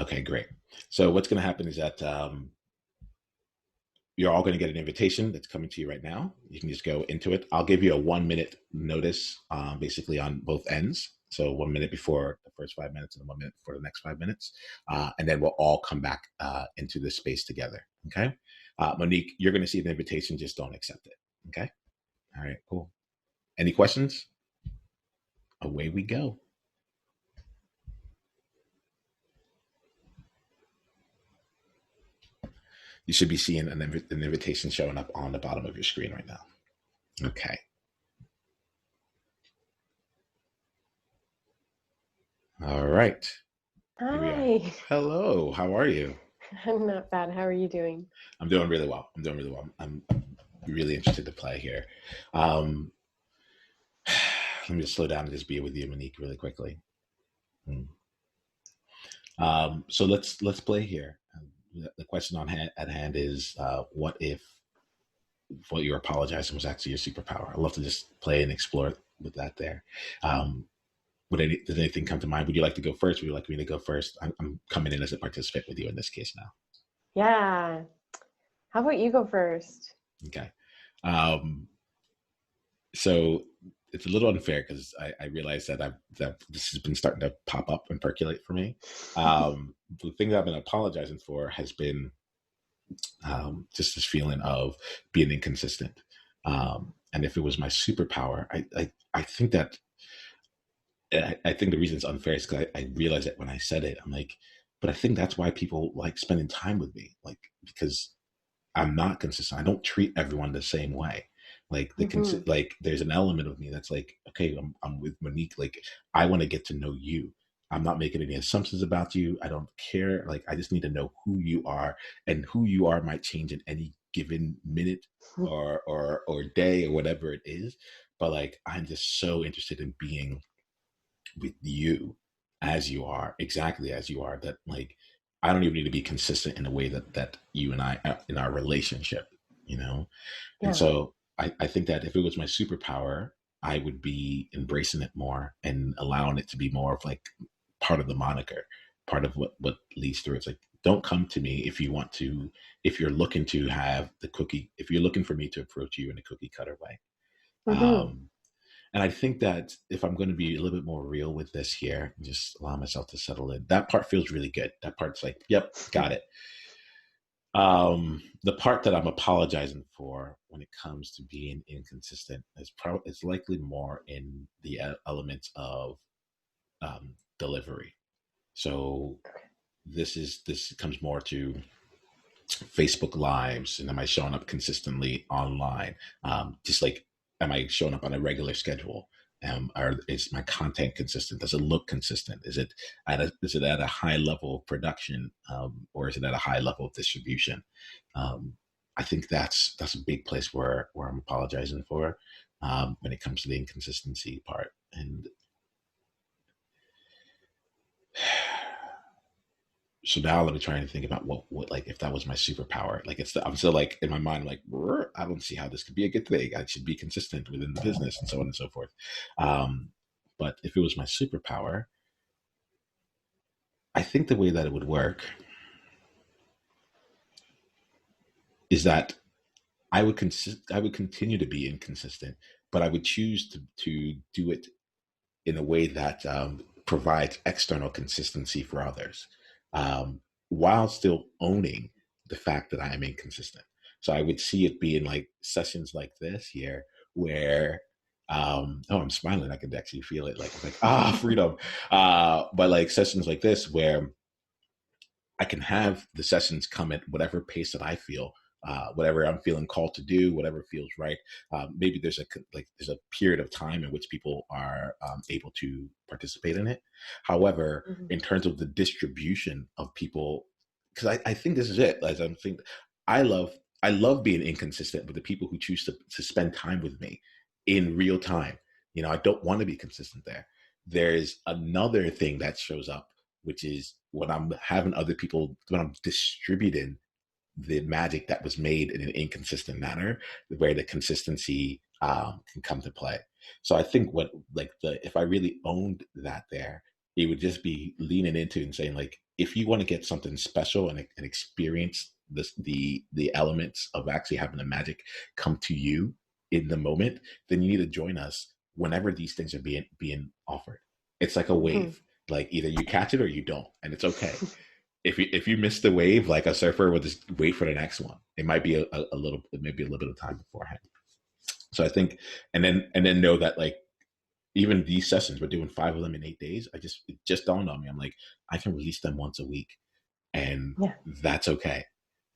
Okay, great. So what's going to happen is that you're all going to get an invitation that's coming to you right now. You can just go into it. I'll give you a 1 minute notice, basically on both ends. So 1 minute before the first 5 minutes and 1 minute for the next 5 minutes. And then we'll all come back into this space together. Okay. Monique, you're going to see the invitation. Just don't accept it. Okay. All right, cool. Any questions? Away we go. You should be seeing an invitation showing up on the bottom of your screen right now. Okay. All right. Hi. Hello. How are you? I'm not bad. How are you doing? I'm doing really well. really interested to play here. Let me just slow down and just be with you, Monique, really quickly. So let's play here. The question at hand is, what if what you're apologizing was actually your superpower? I'd love to just play and explore with that there. Did anything come to mind? Would you like to go first? Would you like me to go first? I'm coming in as a participant with you in this case now. Yeah. How about you go first? Okay. So it's a little unfair because I realize that this has been starting to pop up and percolate for me. The thing that I've been apologizing for has been just this feeling of being inconsistent. And if it was my superpower, I think that I think the reason it's unfair is because I realized that when I said it, I'm like, but I think that's why people like spending time with me, like because I'm not consistent. I don't treat everyone the same way. Like like there's an element of me that's like, okay, I'm with Monique. Like I want to get to know you. I'm not making any assumptions about you. I don't care. Like I just need to know who you are, and who you are might change in any given minute or day or whatever it is. But like I'm just so interested in being with you as you are, exactly as you are, that like I don't even need to be consistent in the way that you and I in our relationship, you know? Yeah. And so I think that if it was my superpower, I would be embracing it more and allowing it to be more of like part of the moniker, part of what leads through. It's like, don't come to me if you want to, if you're looking to have the cookie, if you're looking for me to approach you in a cookie cutter way. And I think that if I'm going to be a little bit more real with this here, just allow myself to settle in, that part feels really good. That part's like, yep, got it. The part that I'm apologizing for when it comes to being inconsistent is likely more in the elements of delivery. So this comes more to Facebook Lives, and am I showing up consistently online? Just like, am I showing up on a regular schedule? Or is my content consistent? Does it look consistent? Is it at a high level of production, or is it at a high level of distribution? I think that's a big place where I'm apologizing for when it comes to the inconsistency part. And so now let me try and think about what like if that was my superpower. Like I'm still like in my mind, like I don't see how this could be a good thing. I should be consistent within the business and so on and so forth. But if it was my superpower, I think the way that it would work is that I would continue to be inconsistent, but I would choose to do it in a way that provides external consistency for others, while still owning the fact that I am inconsistent. So I would see it being like sessions like this here where, I'm smiling. I could actually feel it. Like, freedom. But like sessions like this where I can have the sessions come at whatever pace that I feel, whatever I'm feeling called to do, whatever feels right. Maybe there's a period of time in which people are able to participate in it. However, in terms of the distribution of people, because I think this is it. As I'm thinking, I love being inconsistent with the people who choose to spend time with me in real time. You know, I don't want to be consistent there. There's another thing that shows up, which is when I'm having other people, when I'm distributing the magic that was made in an inconsistent manner, where the consistency can come to play. So I think if I really owned that there, it would just be leaning into and saying, like, if you want to get something special and experience the elements of actually having the magic come to you in the moment, then you need to join us whenever these things are being offered. It's like a wave. Like either you catch it or you don't, and it's okay. If you miss the wave, like a surfer will just wait for the next one. It might be a little bit of time beforehand. So I think, and then know that like even these sessions, we're doing 5 of them in 8 days. It just dawned on me. I'm like, I can release them once a week, and that's okay,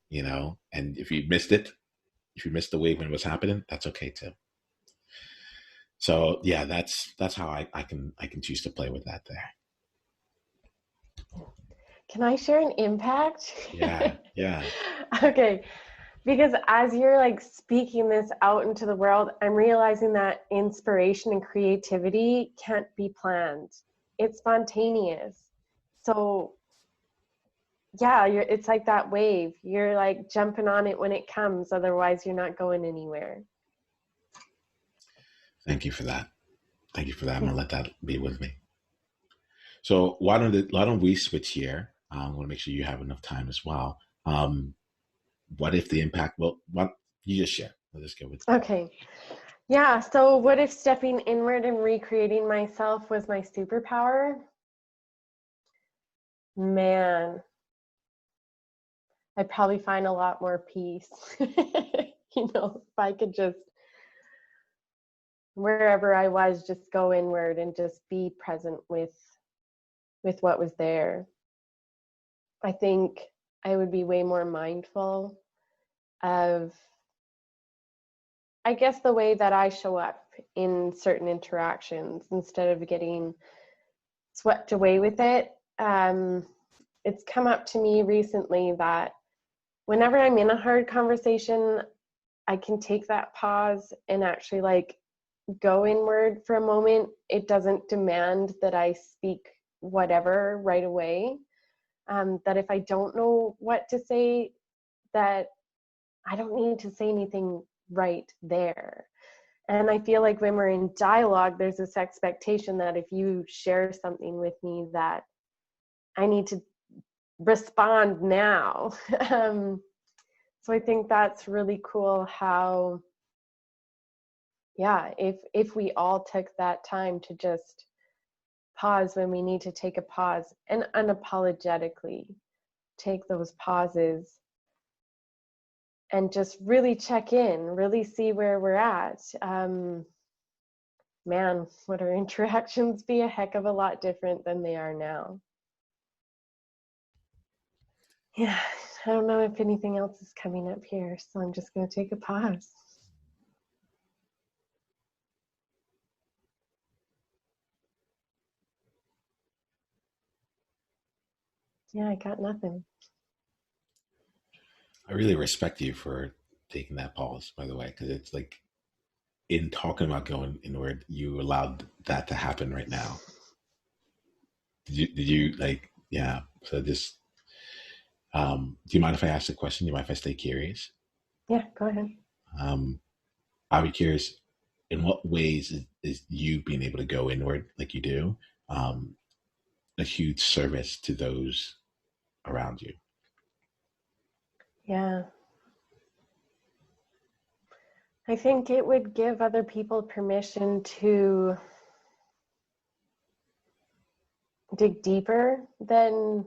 you know. And if you missed the wave when it was happening, that's okay too. So yeah, that's how I can choose to play with that there. Can I share an impact? Yeah. Okay. because as you're like speaking this out into the world, I'm realizing that inspiration and creativity can't be planned. It's spontaneous. So yeah, it's like that wave. You're like jumping on it when it comes. Otherwise, you're not going anywhere. Thank you for that. Thank you for that. I'm going to let that be with me. So why don't we switch here? I want to make sure you have enough time as well. What if the impact, well, what you just share. Let's just go with Okay. Yeah. So what if stepping inward and recreating myself was my superpower? Man, I'd probably find a lot more peace. You know, if I could just, wherever I was, just go inward and just be present with what was there. I think I would be way more mindful of, I guess, the way that I show up in certain interactions instead of getting swept away with it. It's come up to me recently that whenever I'm in a hard conversation, I can take that pause and actually like go inward for a moment. It doesn't demand that I speak whatever right away. That if I don't know what to say, that I don't need to say anything right there. And I feel like when we're in dialogue, there's this expectation that if you share something with me that I need to respond now. So I think that's really cool how, yeah, if we all took that time to just pause when we need to take a pause and unapologetically take those pauses and just really check in, really see where we're at. Man, would our interactions be a heck of a lot different than they are now. Yeah, I don't know if anything else is coming up here, so I'm just going to take a pause. Yeah, I got nothing. I really respect you for taking that pause, by the way, because it's like in talking about going inward, you allowed that to happen right now. Did you like, yeah. So just, do you mind if I ask a question? Do you mind if I stay curious? Yeah, go ahead. I'd be curious, in what ways is you being able to go inward like you do, a huge service to those around you? Yeah. I think it would give other people permission to dig deeper than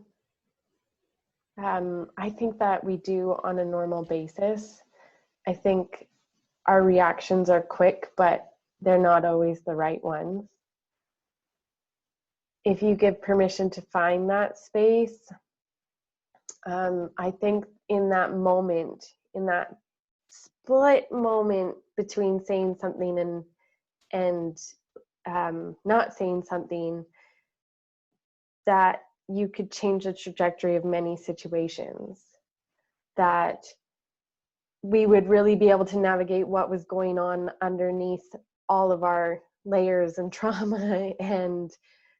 I think that we do on a normal basis. I think our reactions are quick, but they're not always the right ones. If you give permission to find that space, I think in that moment, in that split moment between saying something and not saying something, that you could change the trajectory of many situations, that we would really be able to navigate what was going on underneath all of our layers and trauma and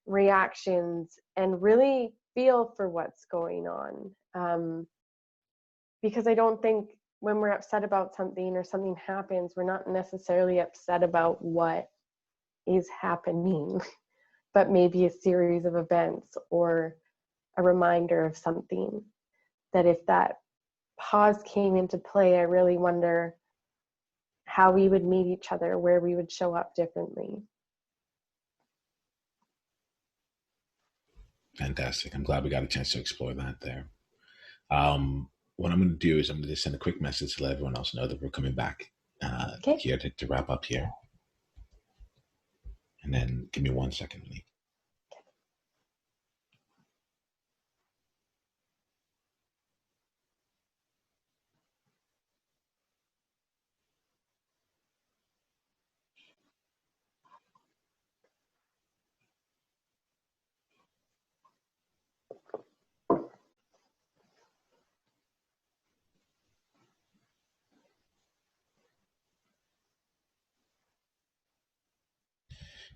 reactions and really feel for what's going on. Because I don't think when we're upset about something or something happens, we're not necessarily upset about what is happening, but maybe a series of events or a reminder of something. That if that pause came into play, I really wonder how we would meet each other, where we would show up differently. Fantastic. I'm glad we got a chance to explore that there. What I'm going to do is I'm going to just send a quick message to let everyone else know that we're coming back Okay. here to wrap up here. And then give me 1 second, Lee.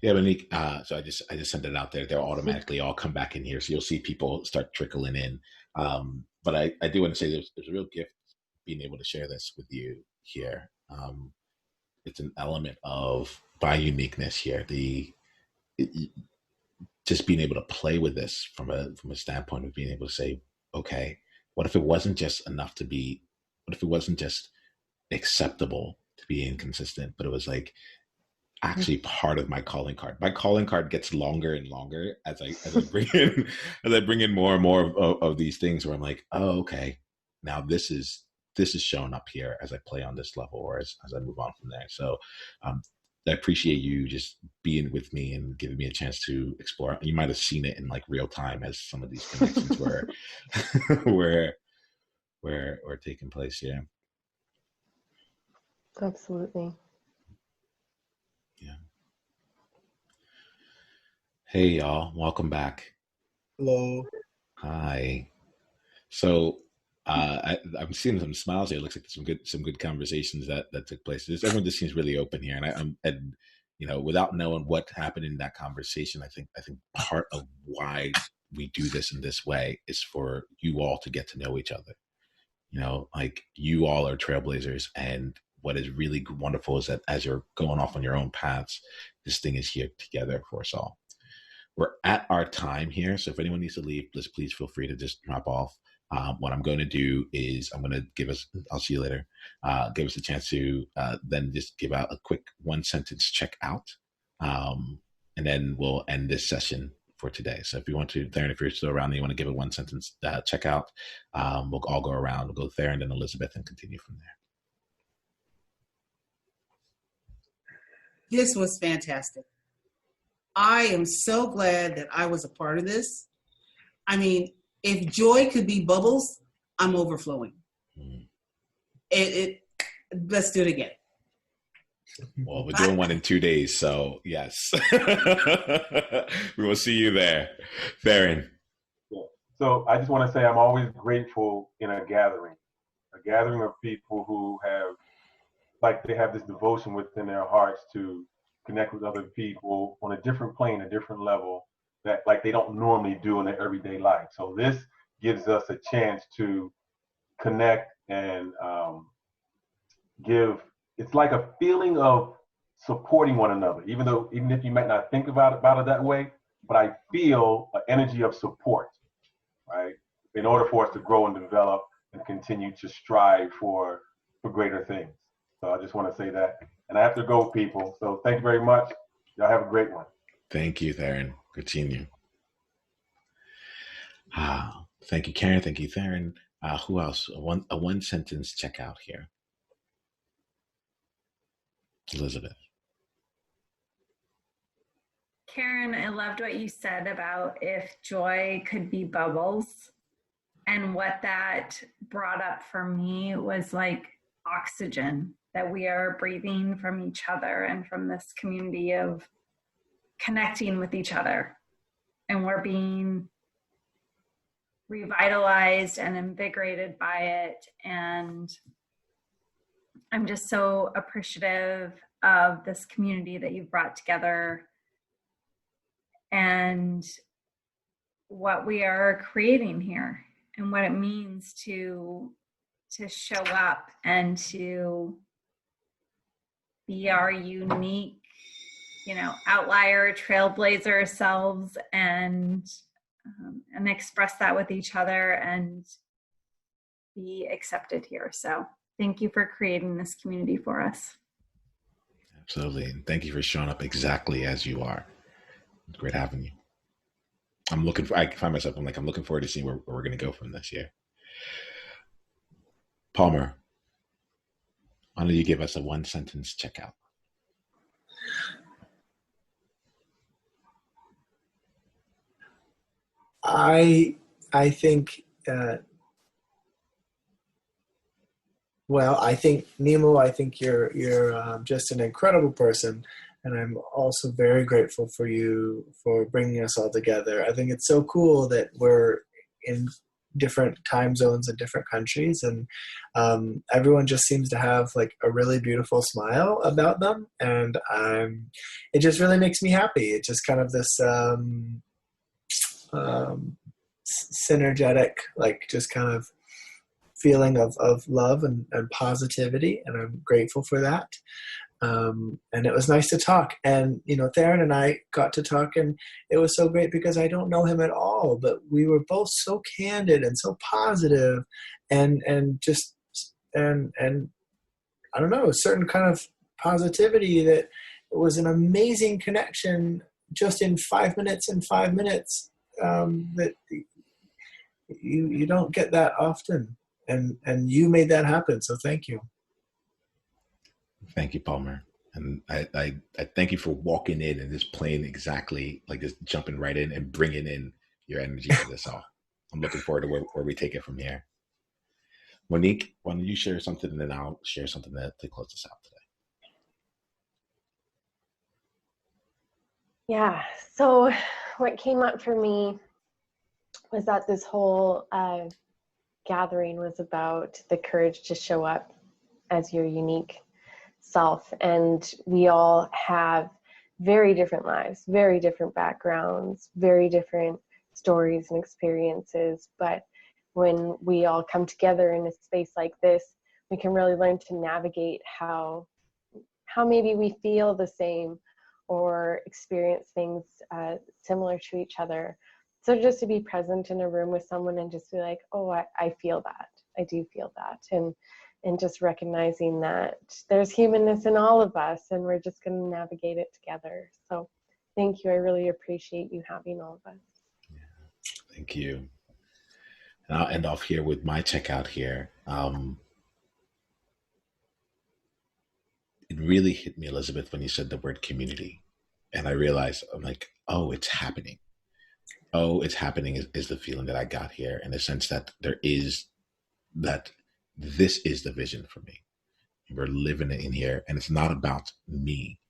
Yeah, Monique. So I just sent it out there. They'll automatically all come back in here, so you'll see people start trickling in. But I do want to say there's a real gift being able to share this with you here. It's an element of my uniqueness here. It, just being able to play with this from a standpoint of being able to say, okay, what if it wasn't just enough to be? What if it wasn't just acceptable to be inconsistent, but it was like actually part of my calling card. My calling card gets longer and longer as I bring in more and more of these things where I'm like, oh, okay, now this is shown up here as I play on this level or as I move on from there. So I appreciate you just being with me and giving me a chance to explore. You might have seen it in like real time as some of these connections were were taking place. Yeah. Absolutely. Yeah. Hey y'all, welcome back. Hello. Hi. So I'm seeing some smiles here. It looks like there's some good conversations that took place. Everyone just seems really open here, and and you know, without knowing what happened in that conversation, I think part of why we do this in this way is for you all to get to know each other. You know, like you all are trailblazers, and what is really wonderful is that as you're going off on your own paths, this thing is here together for us all. We're at our time here, so if anyone needs to leave, please feel free to just drop off. What I'm going to do is I'm going to give us, I'll see you later, give us a chance to then just give out a quick one sentence check out. And then we'll end this session for today. So if you want to, Theron, if you're still around and you want to give a one sentence check out, we'll all go around. We'll go Theron, then Elizabeth, and continue from there. This was fantastic. I am so glad that I was a part of this. I mean, if joy could be bubbles, I'm overflowing. Let's do it again. Well, we're doing one in 2 days, so yes. We will see you there. Theron. Yeah. So I just want to say I'm always grateful in a gathering of people who have, like, they have this devotion within their hearts to connect with other people on a different plane, a different level that like they don't normally do in their everyday life. So this gives us a chance to connect and give, it's like a feeling of supporting one another, even if you might not think about it that way, but I feel an energy of support, right? In order for us to grow and develop and continue to strive for greater things. So I just want to say that. And I have to go, people. So thank you very much. Y'all have a great one. Thank you, Theron. Good seeing you. Thank you, Karen. Thank you, Theron. Who else? A one sentence check out here. Elizabeth. Karen, I loved what you said about if joy could be bubbles. And what that brought up for me was like oxygen that we are breathing from each other and from this community of connecting with each other. And we're being revitalized and invigorated by it. And I'm just so appreciative of this community that you've brought together and what we are creating here and what it means to show up and to be our unique, outlier trailblazer selves and express that with each other and be accepted here. So thank you for creating this community for us. Absolutely. And thank you for showing up exactly as you are. It's great having you. I find myself, I'm looking forward to seeing where we're going to go from this year. Palmer, why don't you give us a one sentence checkout? I think, I think Niiamah, I think you're just an incredible person, and I'm also very grateful for you for bringing us all together. I think it's so cool that we're in different time zones and different countries, and everyone just seems to have like a really beautiful smile about them, and it just really makes me happy. It's just kind of this synergetic, like just kind of feeling of love and positivity, and I'm grateful for that. And it was nice to talk. And, you know, Theron and I got to talk, and it was so great because I don't know him at all, but we were both so candid and so positive, and just, and I don't know, a certain kind of positivity that it was an amazing connection just in 5 minutes that you don't get that often. And you made that happen. So thank you. Thank you, Palmer. And I thank you for walking in and just playing exactly like just jumping right in and bringing in your energy to this all. I'm looking forward to where we take it from here. Monique, why don't you share something, and then I'll share something to close us out today. Yeah, so what came up for me was that this whole gathering was about the courage to show up as your unique self. And we all have very different lives, very different backgrounds, very different stories and experiences. But when we all come together in a space like this, we can really learn to navigate how maybe we feel the same or experience things similar to each other. So just to be present in a room with someone and just be like, oh, I feel that. I do feel that. And just recognizing that there's humanness in all of us, and we're just going to navigate it together. So thank you. I really appreciate you having all of us. Yeah, thank you. And I'll end off here with my checkout here. It really hit me, Elizabeth, when you said the word community. And I realized, I'm like, oh, it's happening. Oh, it's happening is the feeling that I got here, in the sense that this is the vision for me. We're living it in here, and it's not about me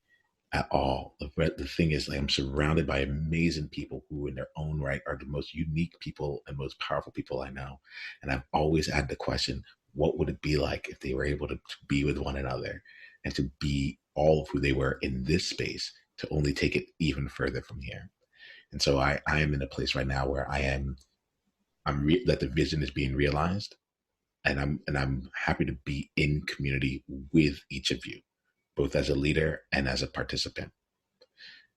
at all. The thing is, like, I'm surrounded by amazing people who in their own right are the most unique people and most powerful people I know. And I've always had the question, what would it be like if they were able to be with one another and to be all of who they were in this space, to only take it even further from here. And so I am in a place right now where that the vision is being realized, and I'm happy to be in community with each of you, both as a leader and as a participant.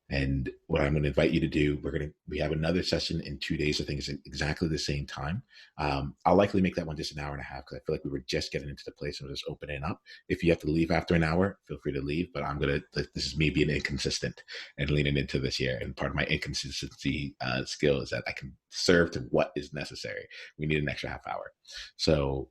And what I'm going to invite you to do, we have another session in 2 days. I think it's exactly the same time. I'll likely make that one just an hour and a half, because I feel like we were just getting into the place and we're just opening up. If you have to leave after an hour, feel free to leave. But this is me being inconsistent and leaning into this year. And part of my inconsistency skill is that I can serve to what is necessary. We need an extra half hour. So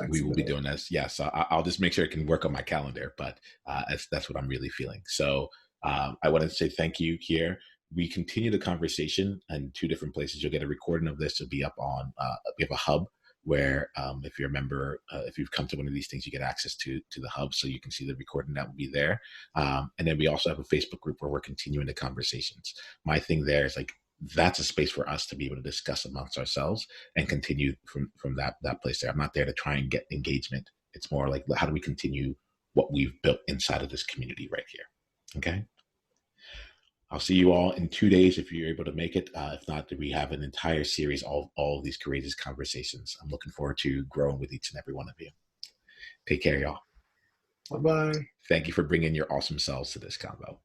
we will be doing this. Yeah, so I'll just make sure it can work on my calendar. But that's what I'm really feeling. So I wanted to say thank you here. We continue the conversation in 2 different places. You'll get a recording of this. It'll be up on, we have a hub where if you're a member, if you've come to one of these things, you get access to the hub, so you can see the recording that will be there. And then we also have a Facebook group where we're continuing the conversations. My thing there is like, that's a space for us to be able to discuss amongst ourselves and continue from that place there. I'm not there to try and get engagement. It's more like, how do we continue what we've built inside of this community right here? Okay. I'll see you all in 2 days if you're able to make it. If not, we have an entire series, all of these courageous conversations. I'm looking forward to growing with each and every one of you. Take care, y'all. Bye-bye. Thank you for bringing your awesome selves to this convo.